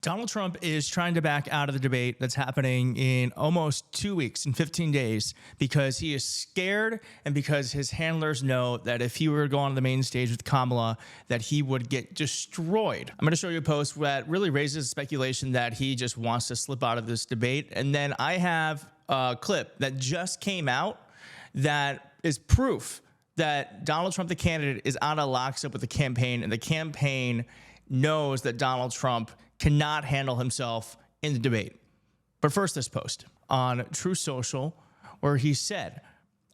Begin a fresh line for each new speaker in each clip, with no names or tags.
Donald Trump is trying to back out of the debate that's happening in almost 2 weeks, in 15 days, because he is scared and because his handlers know that if he were to go on the main stage with Kamala, that he would get destroyed. I'm going to show you a post that really raises speculation that he just wants to slip out of this debate. And then I have a clip that just came out that is proof that Donald Trump, the candidate, is out of lockstep with the campaign, and the campaign knows that Donald Trump cannot handle himself in the debate. But first, this post on True Social, where he said,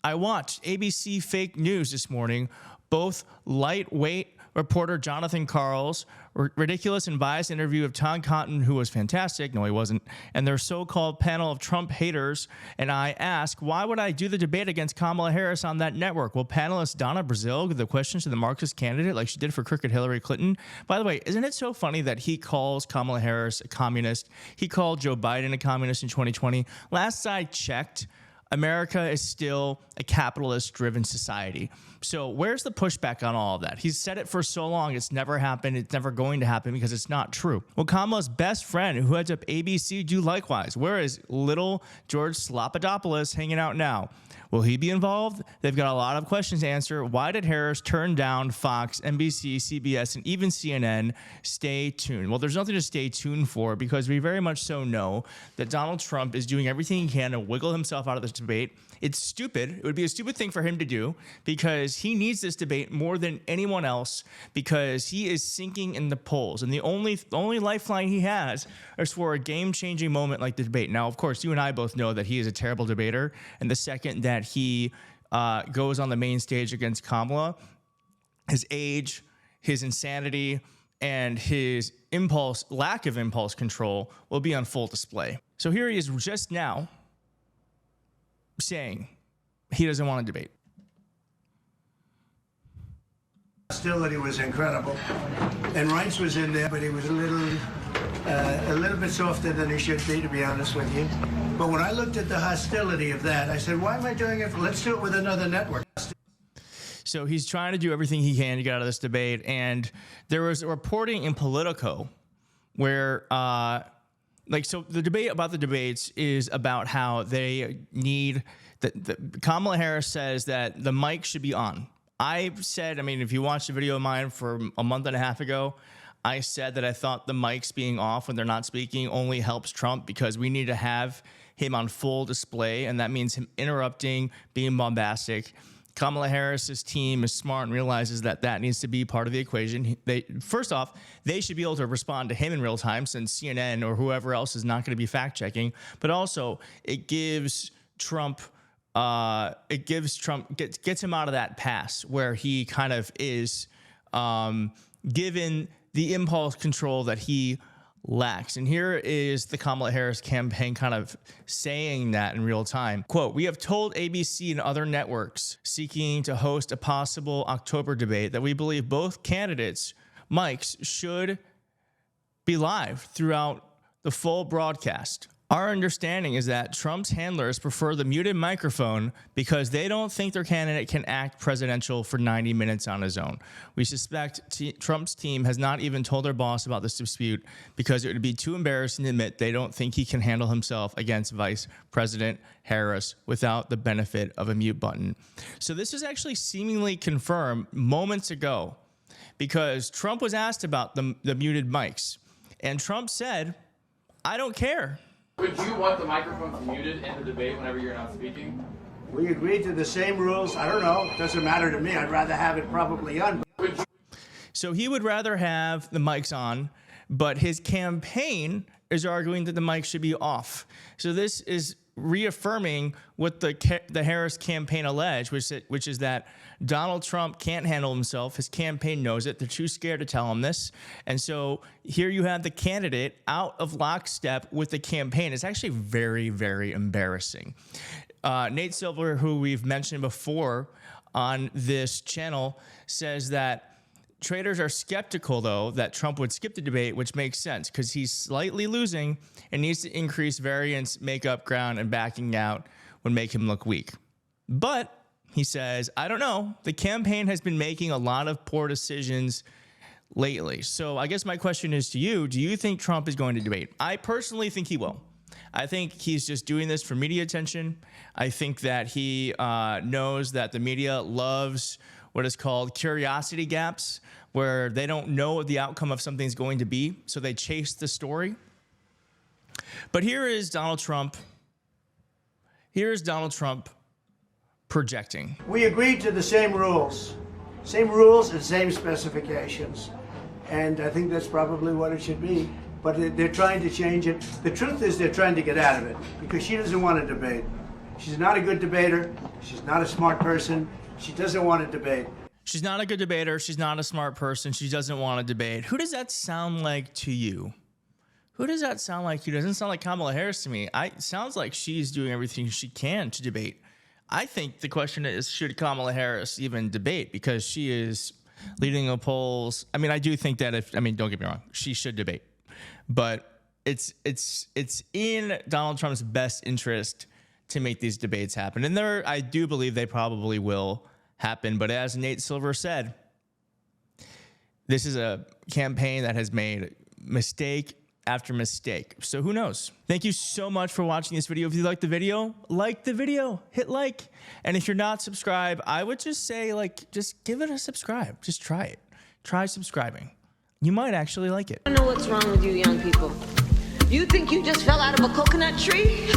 I watched ABC fake news this morning. Both lightweight reporter Jonathan Karl's ridiculous and biased interview of Tom Cotton, who was fantastic, no he wasn't, and their so-called panel of Trump haters, and I ask, why would I do the debate against Kamala Harris on that network? Will panelist Donna Brazile give the questions to the Marxist candidate like she did for crooked Hillary Clinton? By the way, isn't it so funny that he calls Kamala Harris a communist? He called Joe Biden a communist in 2020. Last I checked, America is still a capitalist-driven society. So where's the pushback on all of that? He's said it for so long. It's never happened. It's never going to happen because it's not true. Will Kamala's best friend, who heads up ABC, do likewise? Where is little George Slopadopoulous hanging out now? Will he be involved? They've got a lot of questions to answer. Why did Harris turn down Fox, NBC, CBS, and even CNN? Stay tuned. Well, there's nothing to stay tuned for because we very much so know that Donald Trump is doing everything he can to wiggle himself out of this debate. It's stupid. It would be a stupid thing for him to do because he needs this debate more than anyone else because he is sinking in the polls. And the only lifeline he has is for a game-changing moment like the debate. Now, of course, you and I both know that he is a terrible debater. And the second that he goes on the main stage against Kamala, his age, his insanity, and his lack of impulse control will be on full display. So here he is just now saying he doesn't want to debate.
Hostility was incredible, and Reince was in there, but he was a little bit softer than he should be, to be honest with you. But when I looked at the hostility of that, I said, why am I doing it? Let's do it with another network.
So he's trying to do everything he can to get out of this debate, and there was a reporting in Politico where so the debate about the debates is about how they need Kamala Harris says that the mic should be on. I said, if you watched a video of mine for a month and a half ago, I said that I thought the mics being off when they're not speaking only helps Trump because we need to have him on full display, and that means him interrupting, being bombastic. Kamala Harris's team is smart and realizes that that needs to be part of the equation. First off, they should be able to respond to him in real time since CNN or whoever else is not going to be fact checking. But also, it gives Trump, gets him out of that pass where he kind of is given the impulse control that he lacks. And here is the Kamala Harris campaign kind of saying that in real time. Quote, we have told ABC and other networks seeking to host a possible October debate that we believe both candidates' mics should be live throughout the full broadcast. Our understanding is that Trump's handlers prefer the muted microphone because they don't think their candidate can act presidential for 90 minutes on his own. We suspect Trump's team has not even told their boss about this dispute because it would be too embarrassing to admit they don't think he can handle himself against Vice President Harris without the benefit of a mute button. So this is actually seemingly confirmed moments ago because Trump was asked about the muted mics, and Trump said, I don't care.
Would you want the microphones muted in the debate whenever you're not speaking?
We agreed to the same rules. I don't know. It doesn't matter to me. I'd rather have it probably on.
So he would rather have the mics on, but his campaign is arguing that the mics should be off. So this is reaffirming what the Harris campaign alleged, which is that Donald Trump can't handle himself. His campaign knows it. They're too scared to tell him this. And so here you have the candidate out of lockstep with the campaign. It's actually very, very embarrassing. Nate Silver, who we've mentioned before on this channel, says that traders are skeptical, though, that Trump would skip the debate, which makes sense because he's slightly losing and needs to increase variance, make up ground, and backing out would make him look weak. But he says, I don't know. The campaign has been making a lot of poor decisions lately. So I guess my question is to you, do you think Trump is going to debate? I personally think he will. I think he's just doing this for media attention. I think that he knows that the media loves what is called curiosity gaps, where they don't know what the outcome of something's going to be, so they chase the story. But here is Donald Trump. Here is Donald Trump projecting.
We agreed to the same rules and same specifications. And I think that's probably what it should be. But they're trying to change it. The truth is they're trying to get out of it because she doesn't want to debate. She's not a good debater. She's not a smart person. She doesn't want to debate.
She's not a good debater. She's not a smart person. She doesn't want to debate. Who does that sound like to you? Who does that sound like? It doesn't sound like Kamala Harris to me. It sounds like she's doing everything she can to debate. I think the question is, should Kamala Harris even debate? Because she is leading the polls. I mean, I do think that don't get me wrong, she should debate. But it's in Donald Trump's best interest to make these debates happen. And I do believe they probably will happen. But as Nate Silver said, this is a campaign that has made mistake after mistake. So who knows? Thank you so much for watching this video. If you liked the video, hit like. And if you're not subscribed, I would just say, just give it a subscribe. Just try it. Try subscribing. You might actually like it.
I don't know what's wrong with you young people. You think you just fell out of a coconut tree?